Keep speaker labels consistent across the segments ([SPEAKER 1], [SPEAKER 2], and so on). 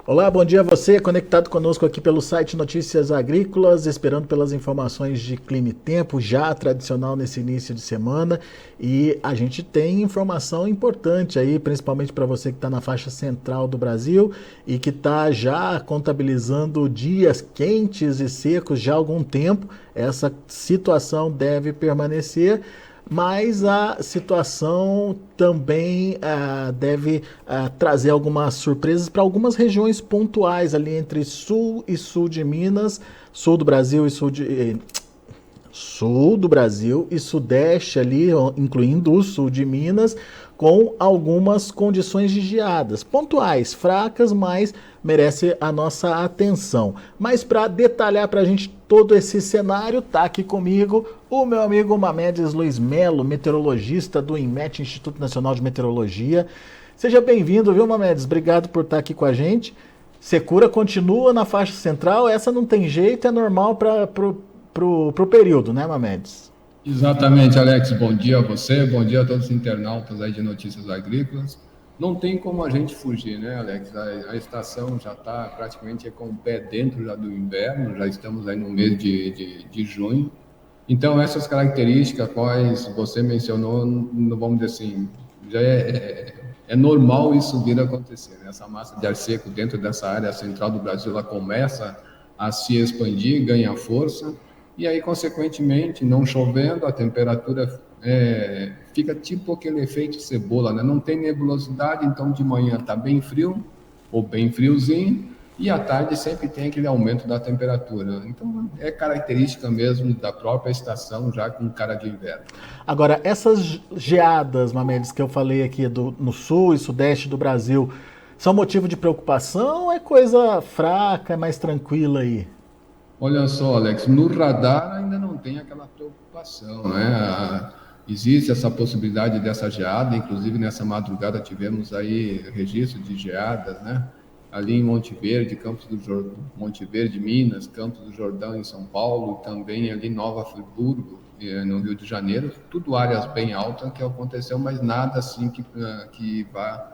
[SPEAKER 1] Olá, bom dia a você, conectado conosco aqui pelo site Notícias Agrícolas, esperando pelas informações de clima e tempo, já tradicional nesse início de semana. E a gente tem informação importante aí, principalmente para você que está na faixa central do Brasil e que está já contabilizando dias quentes e secos já há algum tempo. Essa situação deve permanecer, mas a situação também deve trazer algumas surpresas para algumas regiões pontuais ali entre sul de Minas, sul do Brasil e sul do Brasil e sudeste ali, incluindo o sul de Minas, com algumas condições de geadas pontuais, fracas, mas merece a nossa atenção. Mas para detalhar para a gente todo esse cenário, tá aqui comigo o meu amigo Mamedes Luiz Melo, meteorologista do INMET, Instituto Nacional de Meteorologia. Seja bem-vindo, viu, Mamedes? Obrigado por estar aqui com a gente. Secura continua na faixa central, essa não tem jeito, é normal para pro período, né, Mamedes?
[SPEAKER 2] Exatamente, Alex. Bom dia a você, bom dia a todos os internautas aí de Notícias Agrícolas. Não tem como a gente fugir, né, Alex? A estação já está praticamente com o pé dentro já do inverno, já estamos aí no mês de junho. Então, essas características quais você mencionou, vamos dizer assim, já é normal isso vir a acontecer, né? Essa massa de ar seco dentro dessa área central do Brasil, ela começa a se expandir, ganha força, e aí, consequentemente, não chovendo, a temperatura fica tipo aquele efeito cebola, né? Não tem nebulosidade, então de manhã está bem frio, ou bem friozinho, e à tarde sempre tem aquele aumento da temperatura. Então, é característica mesmo da própria estação, já com cara de inverno.
[SPEAKER 1] Agora, essas geadas, Mamedes, que eu falei aqui no sul e sudeste do Brasil, são motivo de preocupação ou é coisa fraca, é mais tranquila aí?
[SPEAKER 2] Olha só, Alex, no radar ainda não tem aquela preocupação, né? Existe essa possibilidade dessa geada, inclusive nessa madrugada tivemos aí registro de geadas, né? Ali em Monte Verde, Campos do Jordão, Monte Verde, Minas, Campos do Jordão em São Paulo, também ali em Nova Friburgo, no Rio de Janeiro, tudo áreas bem altas que aconteceu, mas nada assim que vá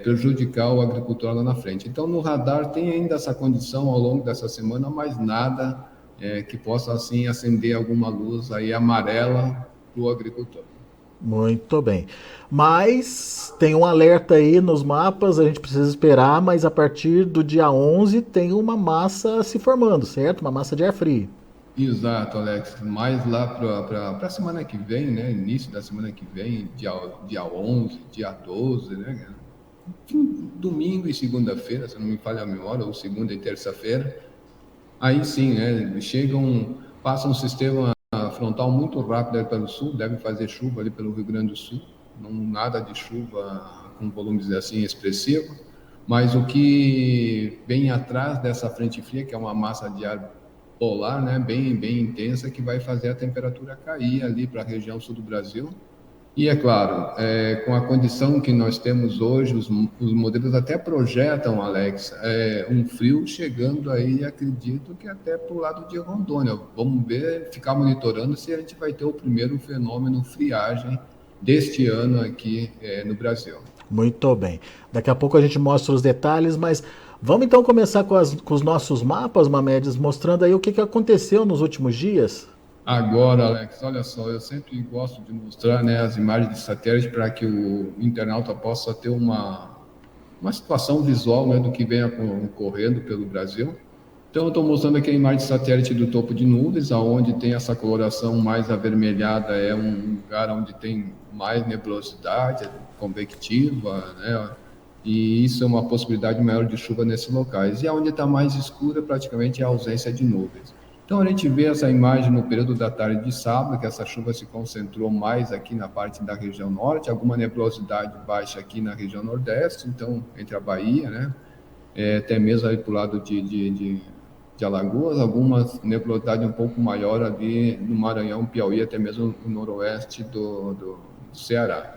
[SPEAKER 2] prejudicar o agricultor lá na frente. Então, no radar tem ainda essa condição ao longo dessa semana, mas nada que possa, assim, acender alguma luz aí amarela para o agricultor.
[SPEAKER 1] Muito bem. Mas tem um alerta aí nos mapas, a gente precisa esperar, mas a partir do dia 11 tem uma massa se formando, certo? Uma massa de ar frio.
[SPEAKER 2] Exato, Alex. Mais lá para a semana que vem, né? Início da semana que vem, dia 11, dia 12, né? Domingo e segunda-feira, se não me falha a memória, ou segunda e terça-feira. Aí sim, né? Passa um sistema frontal muito rápido ali pelo sul, deve fazer chuva ali pelo Rio Grande do Sul, não nada de chuva com volumes assim expressivo, mas o que vem atrás dessa frente fria, que é uma massa de ar polar, né, bem intensa, que vai fazer a temperatura cair ali para a região sul do Brasil. E é claro, com a condição que nós temos hoje, os modelos até projetam, Alex, um frio chegando aí, acredito que até para o lado de Rondônia. Vamos ver, ficar monitorando se a gente vai ter o primeiro fenômeno friagem deste ano aqui no Brasil.
[SPEAKER 1] Muito bem. Daqui a pouco a gente mostra os detalhes, mas vamos então começar com os nossos mapas, Mamedes, mostrando aí o que aconteceu nos últimos dias.
[SPEAKER 2] Agora, Alex, olha só, eu sempre gosto de mostrar, né, as imagens de satélite para que o internauta possa ter uma situação visual, né, do que vem ocorrendo pelo Brasil. Então, eu estou mostrando aqui a imagem de satélite do topo de nuvens, aonde tem essa coloração mais avermelhada, é um lugar onde tem mais nebulosidade convectiva, né, e isso é uma possibilidade maior de chuva nesses locais. E aonde está mais escura, praticamente é a ausência de nuvens. Então, a gente vê essa imagem no período da tarde de sábado, que essa chuva se concentrou mais aqui na parte da região norte, alguma nebulosidade baixa aqui na região nordeste, então, entre a Bahia, né, até mesmo ali para o lado de Alagoas, algumas nebulosidade um pouco maior ali no Maranhão, Piauí, até mesmo no noroeste do Ceará.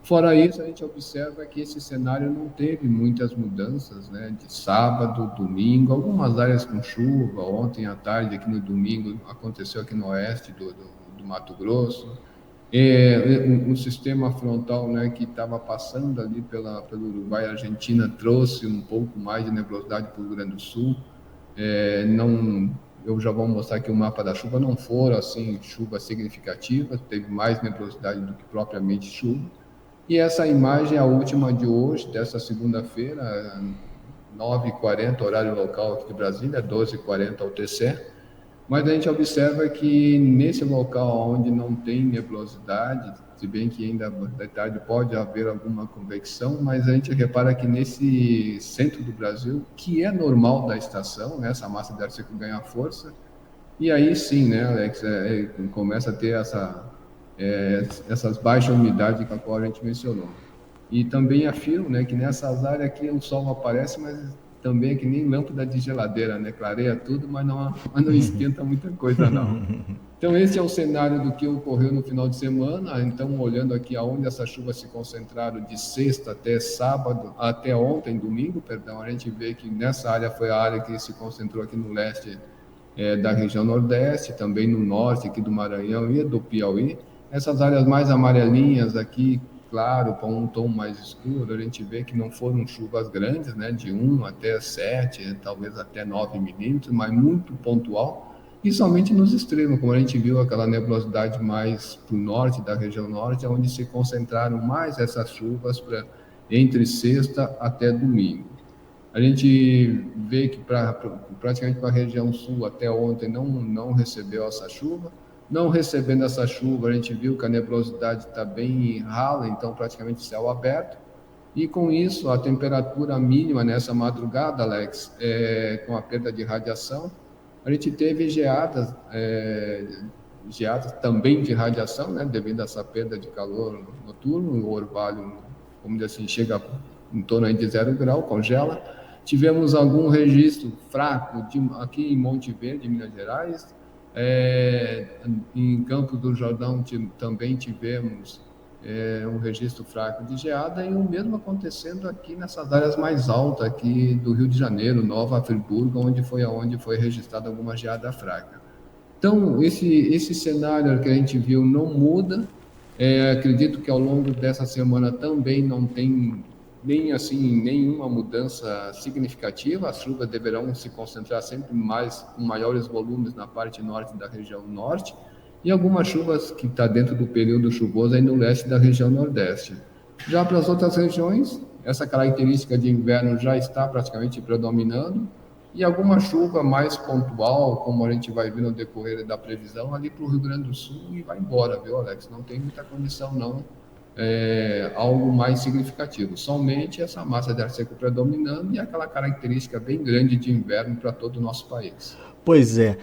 [SPEAKER 2] Fora isso, a gente observa que esse cenário não teve muitas mudanças, né? De sábado, domingo, algumas áreas com chuva. Ontem à tarde, aqui no domingo, aconteceu aqui no oeste do Mato Grosso. O sistema frontal, né, que estava passando ali pelo Uruguai e Argentina trouxe um pouco mais de nebulosidade para o Rio Grande do Sul. Eu já vou mostrar aqui o mapa da chuva, não foram assim chuvas significativas, teve mais nebulosidade do que propriamente chuva. E essa imagem é a última de hoje, dessa segunda-feira, 9h40, horário local aqui de Brasília, 12h40 UTC. Mas a gente observa que nesse local onde não tem nebulosidade, se bem que ainda de tarde pode haver alguma convecção, mas a gente repara que nesse centro do Brasil, que é normal da estação, né, essa massa de ar seco ganha força, e aí sim, né, Alex, começa a ter essas baixas umidades que a qual a gente mencionou. E também afirmo, né, que nessas áreas aqui o sol aparece, mas também é que nem lâmpada de geladeira, né? Clareia tudo, mas não esquenta muita coisa, não. Então, esse é o cenário do que ocorreu no final de semana. Então, olhando aqui aonde essas chuvas se concentraram de sexta até sábado, até ontem, domingo, perdão, a gente vê que nessa área foi a área que se concentrou aqui no leste da região nordeste, também no norte aqui do Maranhão e do Piauí. Essas áreas mais amarelinhas aqui, claro, com um tom mais escuro, a gente vê que não foram chuvas grandes, né, de 1 até 7, talvez até 9 milímetros, mas muito pontual, e somente nos extremos, como a gente viu aquela nebulosidade mais para o norte, da região norte, onde se concentraram mais essas chuvas entre sexta até domingo. A gente vê que praticamente para a região sul até ontem não recebeu essa chuva. Não recebendo essa chuva, a gente viu que a nebulosidade está bem rala, então praticamente céu aberto. E com isso, a temperatura mínima nessa madrugada, Alex, com a perda de radiação, a gente teve geadas também de radiação, né, devido a essa perda de calor noturno. O orvalho, como diz assim, chega em torno de 0 grau, congela. Tivemos algum registro fraco aqui em Monte Verde, Minas Gerais. Em Campos do Jordão também tivemos um registro fraco de geada, e o mesmo acontecendo aqui nessas áreas mais altas aqui do Rio de Janeiro, Nova Friburgo, onde foi registrada alguma geada fraca. Então, esse cenário que a gente viu não muda. Acredito que ao longo dessa semana também não tem nenhuma mudança significativa. As chuvas deverão se concentrar sempre com maiores volumes na parte norte da região norte, e algumas chuvas que está dentro do período chuvoso aí no leste da região nordeste. Já para as outras regiões, essa característica de inverno já está praticamente predominando, e alguma chuva mais pontual, como a gente vai ver no decorrer da previsão, ali para o Rio Grande do Sul, e vai embora, viu, Alex? Não tem muita condição, não. Algo mais significativo, somente essa massa de ar seco predominando e aquela característica bem grande de inverno para todo o nosso país.
[SPEAKER 1] Pois é.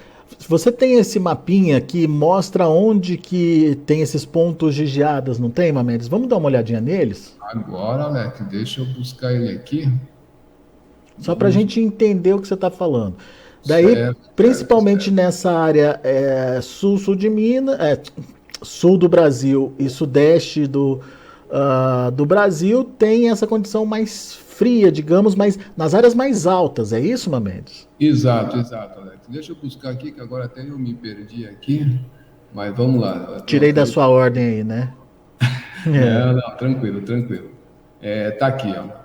[SPEAKER 1] Você tem esse mapinha que mostra onde que tem esses pontos de geadas, não tem, Mamedes? Vamos dar uma olhadinha neles?
[SPEAKER 2] Agora, Alex, deixa eu buscar ele aqui.
[SPEAKER 1] Só para a gente entender o que você está falando. Daí, principalmente nessa área sul de Minas, sul do Brasil e sudeste do Brasil, tem essa condição mais fria, digamos, mas nas áreas mais altas, é isso, Mamedes?
[SPEAKER 2] Exato, Alex. Deixa eu buscar aqui, que agora até eu me perdi aqui, mas vamos lá.
[SPEAKER 1] Tirei da sua ordem aí, né?
[SPEAKER 2] Não, tranquilo. Tá aqui, ó.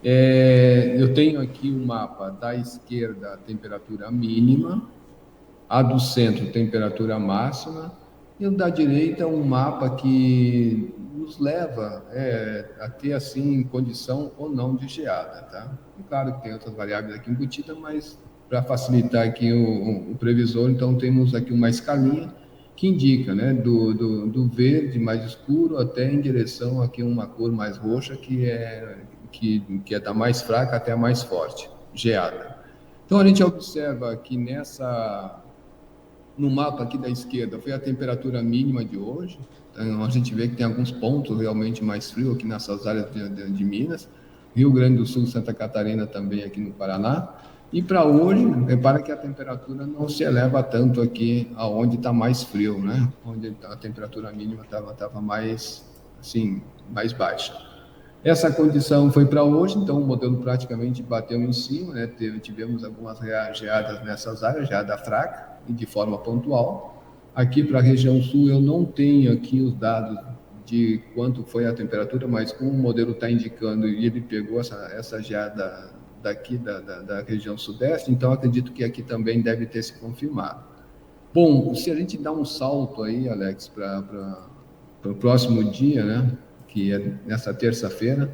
[SPEAKER 2] Eu tenho aqui o mapa da esquerda, a temperatura mínima, a do centro, temperatura máxima, e o da direita, um mapa que nos leva a ter, assim, condição ou não de geada, tá? E claro que tem outras variáveis aqui embutidas, mas para facilitar aqui o previsor, então temos aqui uma escalinha que indica, né, do verde mais escuro até em direção aqui uma cor mais roxa, que é da mais fraca até a mais forte, geada. Então a gente observa que no mapa aqui da esquerda foi a temperatura mínima de hoje. Então a gente vê que tem alguns pontos realmente mais frios aqui nessas áreas de Minas, Rio Grande do Sul, Santa Catarina também aqui no Paraná. E para hoje, repara que a temperatura não se eleva tanto aqui aonde está mais frio, né? Onde a temperatura mínima estava mais baixa. Essa condição foi para hoje, então o modelo praticamente bateu em cima, né? Tivemos algumas geadas nessas áreas, geada fraca e de forma pontual. Aqui para a região sul eu não tenho aqui os dados de quanto foi a temperatura, mas como o modelo está indicando e ele pegou essa geada daqui da região sudeste, então acredito que aqui também deve ter se confirmado. Bom, se a gente dá um salto aí, Alex, para o próximo dia, né, que é nessa terça-feira,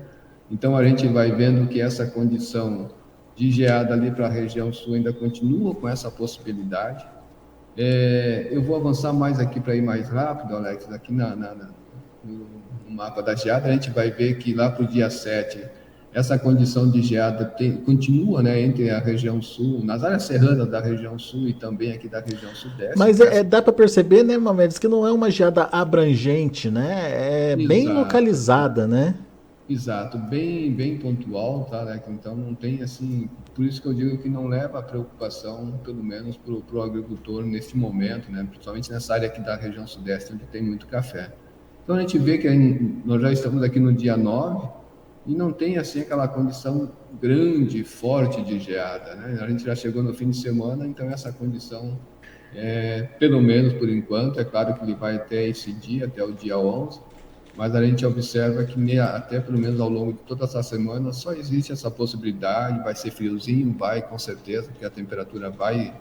[SPEAKER 2] então a gente vai vendo que essa condição de geada ali para a região sul ainda continua com essa possibilidade. Eu vou avançar mais aqui para ir mais rápido, Alex, aqui no mapa da geada, a gente vai ver que lá para o dia 7, essa condição de geada continua, né, entre a região sul, nas áreas serranas da região sul e também aqui da região sudeste.
[SPEAKER 1] Mas dá para perceber, né, Mamedes, que não é uma geada abrangente, né? É bem localizada, né?
[SPEAKER 2] Exato, bem pontual, tá, né? Então não tem assim, por isso que eu digo que não leva a preocupação, pelo menos para o agricultor neste momento, né? Principalmente nessa área aqui da região sudeste, onde tem muito café. Então a gente vê que nós já estamos aqui no dia 9 e não tem assim aquela condição grande, forte de geada, né? A gente já chegou no fim de semana, então essa condição, pelo menos por enquanto, é claro que ele vai até esse dia, até o dia 11, mas a gente observa que até pelo menos ao longo de toda essa semana só existe essa possibilidade, vai ser friozinho, vai com certeza, porque a temperatura vai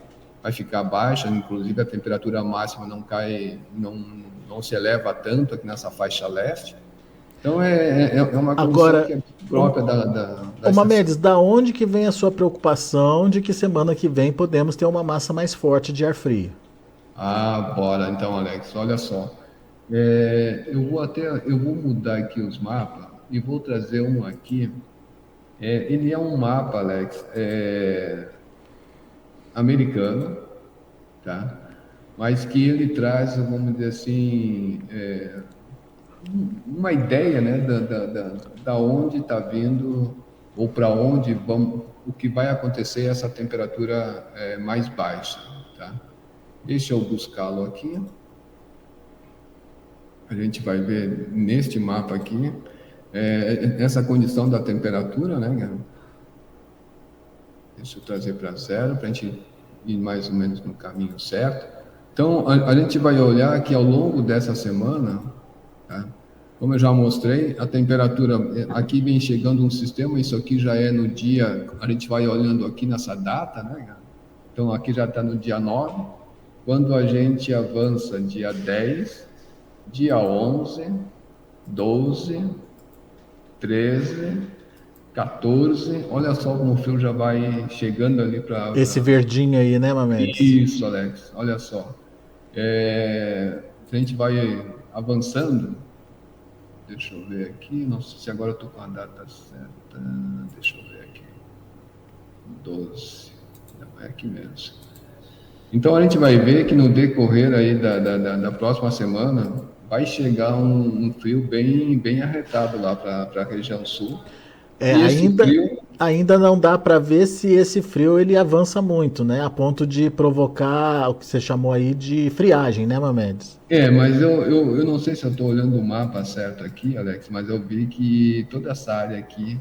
[SPEAKER 2] ficar baixa, inclusive a temperatura máxima não cai, não se eleva tanto aqui nessa faixa leste. Então é uma condição que é própria da
[SPEAKER 1] Mamedes, da onde que vem a sua preocupação de que semana que vem podemos ter uma massa mais forte de ar frio?
[SPEAKER 2] Bora então, Alex, olha só. Eu vou mudar aqui os mapas e vou trazer um aqui. Ele é um mapa, Alex, americano, tá? Mas que ele traz, vamos dizer assim, uma ideia, né, da onde está vindo ou para onde vamos, o que vai acontecer essa temperatura mais baixa, tá? Deixa eu buscá-lo aqui. A gente vai ver neste mapa aqui essa condição da temperatura, né? Deixa eu trazer para zero para a gente ir mais ou menos no caminho certo. Então, a gente vai olhar que ao longo dessa semana, tá? Como eu já mostrei, a temperatura aqui vem chegando um sistema, isso aqui já é no dia, a gente vai olhando aqui nessa data, né? Então, aqui já está no dia 9. Quando a gente avança dia 10, dia 11, 12, 13, 14, olha só como o fio já vai chegando ali para...
[SPEAKER 1] Esse verdinho aí, né, Mamedes?
[SPEAKER 2] Isso, Alex, olha só. A gente vai avançando, deixa eu ver aqui, não sei se agora eu estou com a data certa, deixa eu ver aqui, 12, não é aqui mesmo. Então a gente vai ver que no decorrer aí da próxima semana vai chegar um frio bem arretado lá para a região sul.
[SPEAKER 1] Ainda não dá para ver se esse frio ele avança muito, né? A ponto de provocar o que você chamou aí de friagem, né, Mamedes?
[SPEAKER 2] Mas eu não sei se eu estou olhando o mapa certo aqui, Alex, mas eu vi que toda essa área aqui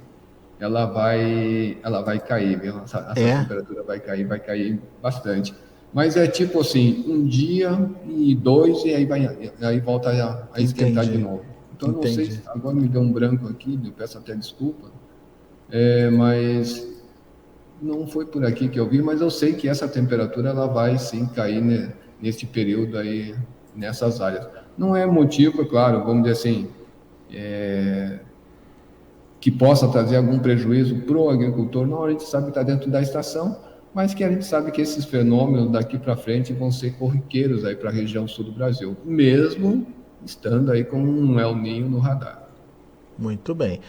[SPEAKER 2] ela vai cair, viu? Essa temperatura vai cair bastante. Mas é tipo assim, um dia e 2 e aí volta a esquentar de novo. Então eu não sei se agora me deu um branco aqui, eu peço até desculpa, mas não foi por aqui que eu vi, mas eu sei que essa temperatura ela vai sim cair neste período aí, nessas áreas. Não é motivo, é claro, vamos dizer assim, que possa trazer algum prejuízo para o agricultor, não, a gente sabe que está dentro da estação, mas que a gente sabe que esses fenômenos daqui para frente vão ser corriqueiros aí para a região sul do Brasil, mesmo estando aí com um El Niño no radar.
[SPEAKER 1] Muito bem.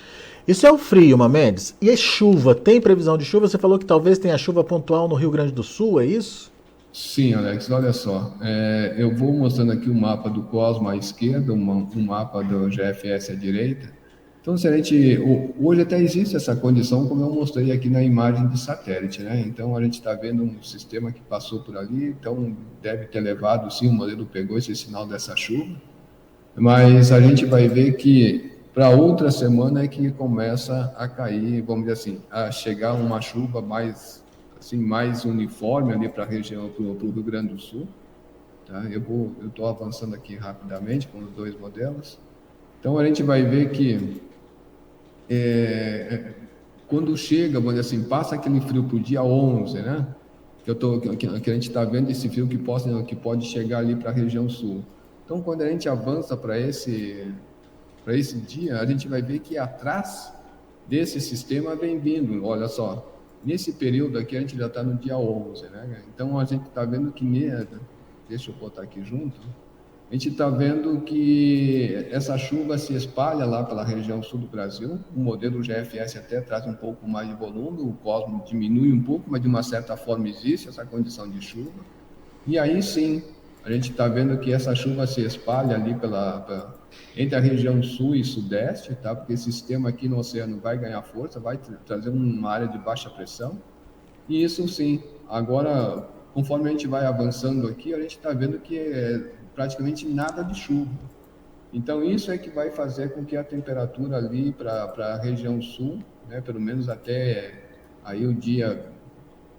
[SPEAKER 1] Isso é o frio, Mamedes. E a chuva? Tem previsão de chuva? Você falou que talvez tenha chuva pontual no Rio Grande do Sul, é isso?
[SPEAKER 2] Sim, Alex, olha só. Eu vou mostrando aqui o mapa do Cosmo à esquerda, um mapa do GFS à direita. Então, se a gente, hoje até existe essa condição, como eu mostrei aqui na imagem de satélite, né? Então, a gente está vendo um sistema que passou por ali, então deve ter levado, sim, o modelo pegou esse sinal dessa chuva, mas a gente vai ver que para outra semana é que começa a cair, vamos dizer assim, a chegar uma chuva mais uniforme ali para a região, para o Rio Grande do Sul. tá? Eu estou avançando aqui rapidamente com os dois modelos. Então, a gente vai ver que quando chega, vamos dizer assim, passa aquele frio para o dia 11, né? Que a gente está vendo esse frio que pode chegar ali para a região sul. Então, quando a gente avança para esse dia, a gente vai ver que atrás desse sistema vem vindo, olha só, nesse período aqui a gente já está no dia 11, né? Então, a gente está vendo que, deixa eu botar aqui junto, a gente está vendo que essa chuva se espalha lá pela região sul do Brasil. O modelo GFS até traz um pouco mais de volume, o Cosmo diminui um pouco, mas de uma certa forma existe essa condição de chuva. E aí sim, a gente está vendo que essa chuva se espalha ali entre a região sul e sudeste, tá? Porque esse sistema aqui no oceano vai ganhar força, vai trazer uma área de baixa pressão. E isso sim, agora, conforme a gente vai avançando aqui, a gente está vendo que praticamente nada de chuva. Então, isso é que vai fazer com que a temperatura ali para a região sul, né, pelo menos até aí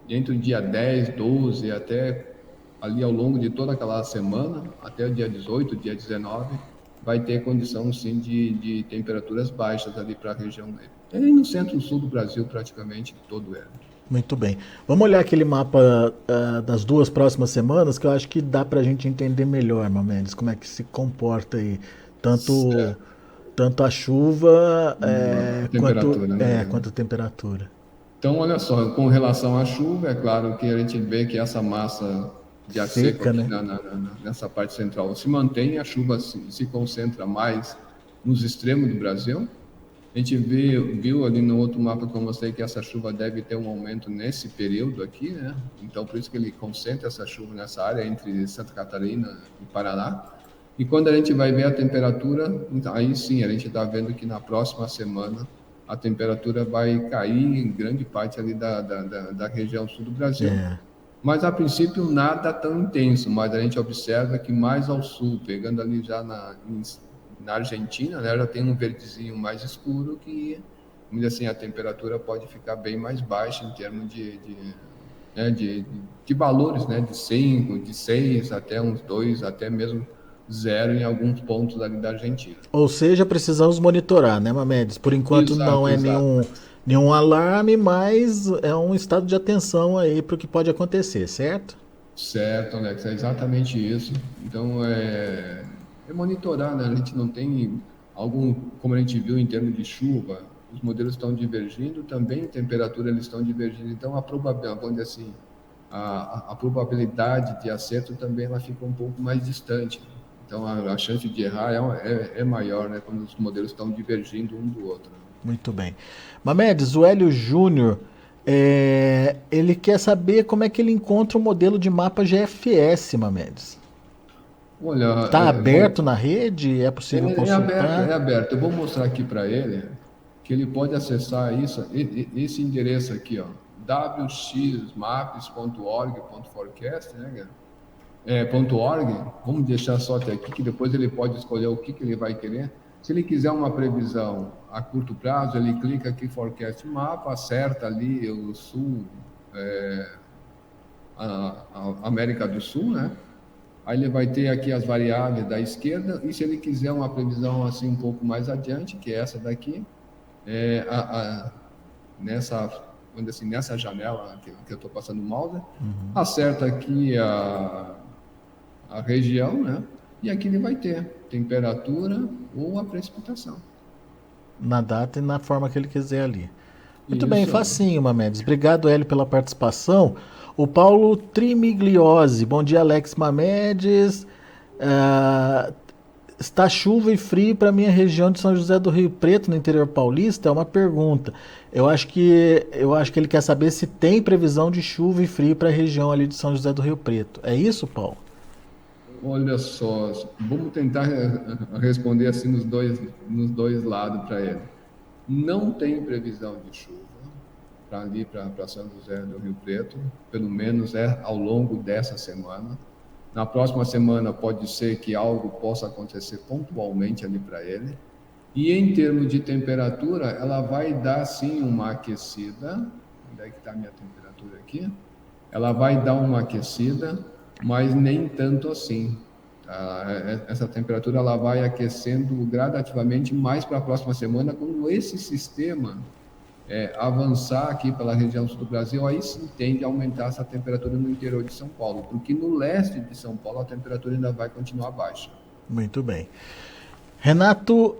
[SPEAKER 2] entre o dia 10, 12, até ali ao longo de toda aquela semana, até o dia 18, dia 19, vai ter condição, sim, de temperaturas baixas ali para a região. No centro-sul do Brasil, praticamente todo ele.
[SPEAKER 1] Muito bem. Vamos olhar aquele mapa das 2 próximas semanas, que eu acho que dá para a gente entender melhor, Mamedes, como é que se comporta aí, tanto a chuva quanto a temperatura.
[SPEAKER 2] Então, olha só, com relação à chuva, é claro que a gente vê que essa massa de ar seco aqui, né? Nessa parte central se mantém, a chuva se concentra mais nos extremos do Brasil. A gente viu ali no outro mapa que eu mostrei que essa chuva deve ter um aumento nesse período aqui, né? Então, por isso que ele concentra essa chuva nessa área entre Santa Catarina e Paraná. E quando a gente vai ver a temperatura, aí sim, a gente está vendo que na próxima semana a temperatura vai cair em grande parte ali da região sul do Brasil. Mas, a princípio, nada tão intenso, mas a gente observa que mais ao sul, pegando ali já na Argentina, né, já tem um verdezinho mais escuro que, vamos dizer assim, a temperatura pode ficar bem mais baixa em termos de valores, né, de 5, de 6, até uns 2, até mesmo 0 em alguns pontos ali da Argentina.
[SPEAKER 1] Ou seja, precisamos monitorar, né, Mamedes? Por enquanto não é nenhum alarme, mas é um estado de atenção aí para o que pode acontecer, certo?
[SPEAKER 2] Certo, Alex, é exatamente isso. Então, é monitorar, né? A gente não tem como a gente viu em termos de chuva, os modelos estão divergindo, também temperatura eles estão divergindo, então vamos dizer assim, a probabilidade de acerto também ela fica um pouco mais distante. Então a chance de errar é maior, né? Quando os modelos estão divergindo um do outro.
[SPEAKER 1] Muito bem. Mamedes, o Hélio Júnior, ele quer saber como é que ele encontra o modelo de mapa GFS, Mamedes.
[SPEAKER 2] Olha,
[SPEAKER 1] está aberto na rede? É possível consultar?
[SPEAKER 2] É aberto. Eu vou mostrar aqui para ele que ele pode acessar esse endereço aqui, ó, wxmaps.org.forecast, né, .org. Vamos deixar só até aqui, que depois ele pode escolher o que ele vai querer. Se ele quiser uma previsão a curto prazo, ele clica aqui Forecast Mapa, acerta ali o Sul, a América do Sul, né? Aí ele vai ter aqui as variáveis da esquerda, e se ele quiser uma previsão assim um pouco mais adiante, que é essa daqui, nessa janela que eu estou passando o mouse, acerta aqui a região, né? E aqui ele vai ter temperatura ou a precipitação.
[SPEAKER 1] Na data e na forma que ele quiser ali. Muito bem, facinho, Mamedes. Obrigado, Hélio, pela participação. O Paulo Trimigliosi, bom dia, Alex Mamedes. Está chuva e frio para a minha região de São José do Rio Preto, no interior paulista? É uma pergunta. Eu acho que ele quer saber se tem previsão de chuva e frio para a região ali de São José do Rio Preto. É isso, Paulo?
[SPEAKER 2] Olha só, vamos tentar responder assim nos dois lados para ele. Não tem previsão de chuva para São José do Rio Preto, pelo menos ao longo dessa semana. Na próxima semana pode ser que algo possa acontecer pontualmente ali para ele. E em termos de temperatura, ela vai dar sim uma aquecida. Onde é que está a minha temperatura aqui? Ela vai dar uma aquecida. mas nem tanto assim. Tá? Essa temperatura ela vai aquecendo gradativamente mais para a próxima semana, quando esse sistema avançar aqui pela região sul do Brasil, aí sim tende a aumentar essa temperatura no interior de São Paulo, porque no leste de São Paulo a temperatura ainda vai continuar baixa.
[SPEAKER 1] Muito bem. Renato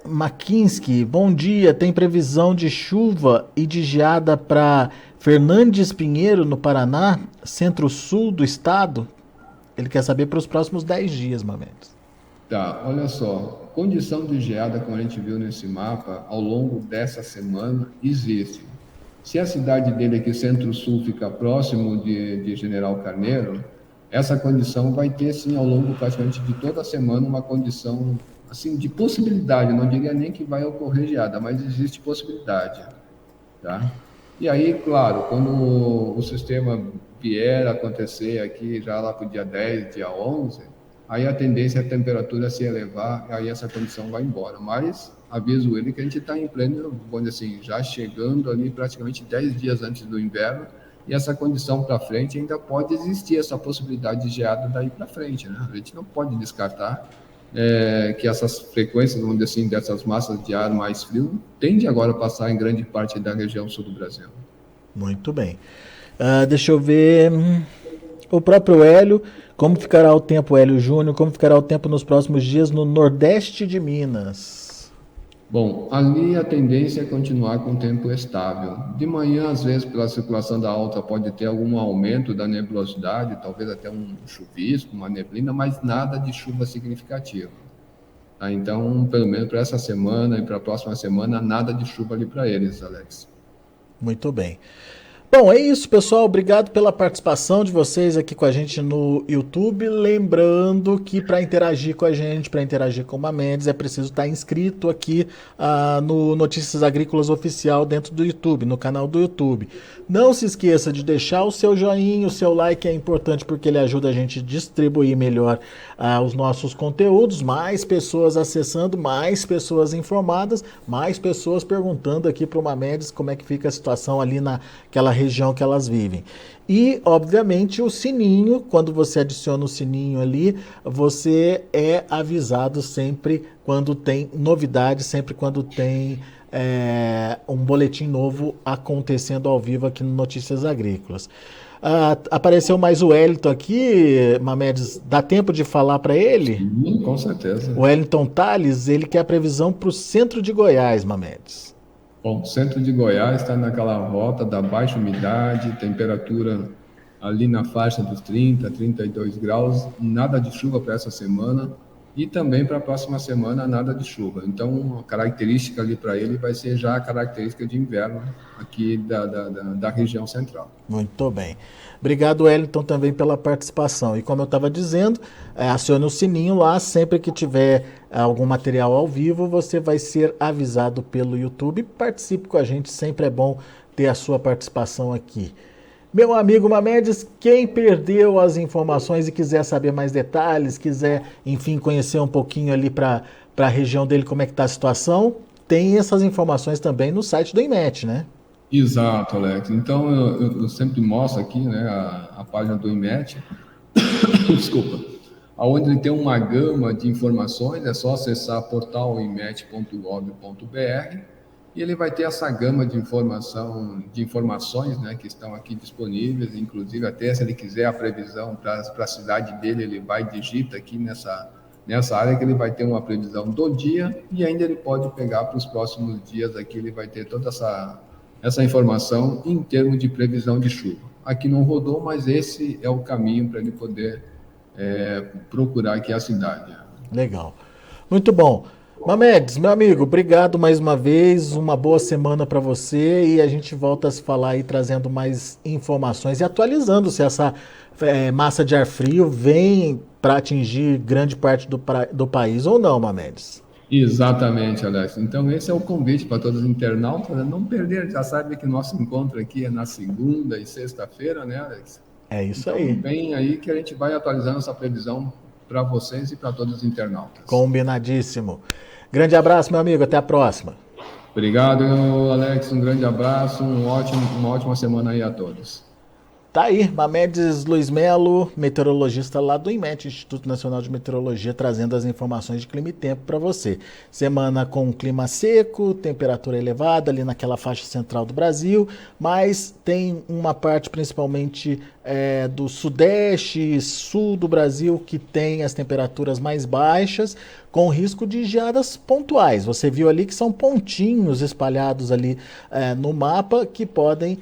[SPEAKER 1] Makinski, bom dia. Tem previsão de chuva e de geada para Fernandes Pinheiro, no Paraná, centro-sul do estado? Ele quer saber para os próximos 10 dias, Mamedes.
[SPEAKER 2] Tá, olha só, condição de geada, como a gente viu nesse mapa, ao longo dessa semana, existe. Se a cidade dele aqui, centro-sul, fica próximo de General Carneiro, essa condição vai ter, sim, ao longo praticamente de toda a semana, uma condição, assim, de possibilidade, não diria nem que vai ocorrer geada, mas existe possibilidade, tá? E aí, claro, quando o sistema vier a acontecer aqui, já lá para o dia 10, dia 11, aí a tendência é a temperatura se elevar, aí essa condição vai embora. Mas aviso ele que a gente está em pleno, vamos dizer assim, já chegando ali praticamente 10 dias antes do inverno, e essa condição para frente ainda pode existir essa possibilidade de geada daí para frente, né? A gente não pode descartar que essas frequências, vamos dizer assim, dessas massas de ar mais frio, tende agora a passar em grande parte da região sul do Brasil.
[SPEAKER 1] Muito bem. Deixa eu ver. O próprio Hélio, como ficará o tempo, Hélio Júnior, como ficará o tempo nos próximos dias no Nordeste de Minas?
[SPEAKER 2] Bom, ali a tendência é continuar com o tempo estável. De manhã, às vezes, pela circulação da alta, pode ter algum aumento da nebulosidade, talvez até um chuvisco, uma neblina, mas nada de chuva significativa. Tá? Então, pelo menos para essa semana e para a próxima semana, nada de chuva ali para eles, Alex.
[SPEAKER 1] Muito bem. Bom, é isso, pessoal. Obrigado pela participação de vocês aqui com a gente no YouTube. Lembrando que para interagir com a gente, para interagir com o Mamedes, é preciso estar inscrito aqui no Notícias Agrícolas Oficial dentro do YouTube, no canal do YouTube. Não se esqueça de deixar o seu joinha, o seu like é importante porque ele ajuda a gente a distribuir melhor os nossos conteúdos. Mais pessoas acessando, mais pessoas informadas, mais pessoas perguntando aqui para o Mamedes como é que fica a situação ali naquela região que elas vivem. E, obviamente, o sininho, quando você adiciona o sininho ali, você é avisado sempre quando tem novidade, sempre quando tem um boletim novo acontecendo ao vivo aqui no Notícias Agrícolas. Apareceu mais o Wellington aqui, Mamedes, dá tempo de falar para ele?
[SPEAKER 2] Sim, com certeza.
[SPEAKER 1] O Wellington Tales, ele quer a previsão para o centro de Goiás, Mamedes.
[SPEAKER 2] Bom, o centro de Goiás está naquela rota da baixa umidade, temperatura ali na faixa dos 30, 32 graus, nada de chuva para essa semana e também para a próxima semana nada de chuva. Então, a característica ali para ele vai ser já a característica de inverno aqui da região central.
[SPEAKER 1] Muito bem. Obrigado, Wellington, também pela participação. E como eu estava dizendo, acione o sininho lá, sempre que tiver algum material ao vivo, você vai ser avisado pelo YouTube. Participe com a gente, sempre é bom ter a sua participação aqui. Meu amigo Mamedes, quem perdeu as informações e quiser saber mais detalhes, quiser, enfim, conhecer um pouquinho ali para a região dele, como é que está a situação, tem essas informações também no site do IMET, né?
[SPEAKER 2] Exato, Alex. Então, eu sempre mostro aqui, né, a página do IMET, desculpa, onde ele tem uma gama de informações, é só acessar portalimet.gov.br e ele vai ter essa gama de informações, né, que estão aqui disponíveis, inclusive até se ele quiser a previsão para a cidade dele, ele vai digita aqui nessa área que ele vai ter uma previsão do dia e ainda ele pode pegar para os próximos dias aqui, ele vai ter toda essa informação em termos de previsão de chuva. Aqui não rodou, mas esse é o caminho para ele poder procurar aqui a cidade.
[SPEAKER 1] Legal. Muito bom. Mamedes, meu amigo, obrigado mais uma vez, uma boa semana para você e a gente volta a se falar aí trazendo mais informações e atualizando se essa massa de ar frio vem para atingir grande parte do país ou não, Mamedes.
[SPEAKER 2] Exatamente, Alex. Então esse é o convite para todos os internautas, né? Não perder, já sabe que nosso encontro aqui é na segunda e sexta-feira, né, Alex?
[SPEAKER 1] É isso
[SPEAKER 2] então,
[SPEAKER 1] aí.
[SPEAKER 2] Vem aí que a gente vai atualizando essa previsão para vocês e para todos os internautas.
[SPEAKER 1] Combinadíssimo. Grande abraço, meu amigo. Até a próxima.
[SPEAKER 2] Obrigado, Alex. Um grande abraço. Uma ótima semana aí a todos.
[SPEAKER 1] Tá aí, Mamedes Luiz Melo, meteorologista lá do INMET, Instituto Nacional de Meteorologia, trazendo as informações de clima e tempo para você. Semana com clima seco, temperatura elevada ali naquela faixa central do Brasil, mas tem uma parte principalmente do sudeste e sul do Brasil que tem as temperaturas mais baixas, com risco de geadas pontuais. Você viu ali que são pontinhos espalhados ali no mapa que podem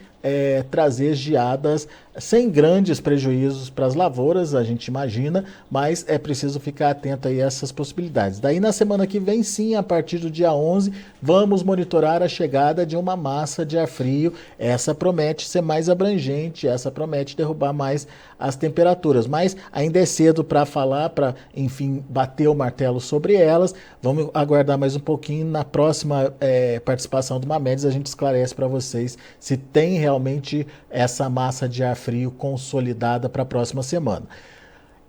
[SPEAKER 1] trazer geadas sem grandes prejuízos para as lavouras, a gente imagina, mas é preciso ficar atento aí a essas possibilidades. Daí na semana que vem, sim, a partir do dia 11, vamos monitorar a chegada de uma massa de ar frio. Essa promete ser mais abrangente, essa promete derrubar mais as temperaturas, mas ainda é cedo para falar, para, enfim, bater o martelo sobre elas. Vamos aguardar mais um pouquinho. Na próxima participação do Mamedes, a gente esclarece para vocês se tem realmente essa massa de ar frio consolidada para a próxima semana.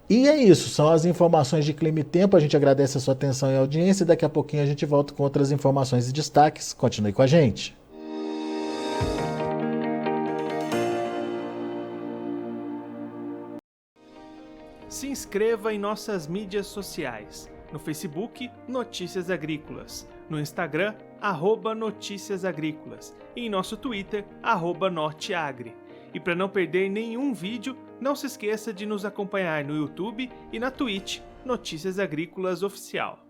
[SPEAKER 1] E é isso, são as informações de clima e tempo. A gente agradece a sua atenção e audiência e daqui a pouquinho a gente volta com outras informações e destaques. Continue com a gente.
[SPEAKER 3] Se inscreva em nossas mídias sociais. No Facebook, Notícias Agrícolas. No Instagram, @Notícias Agrícolas. E em nosso Twitter, @Norteagri. E para não perder nenhum vídeo, não se esqueça de nos acompanhar no YouTube e na Twitch, Notícias Agrícolas Oficial.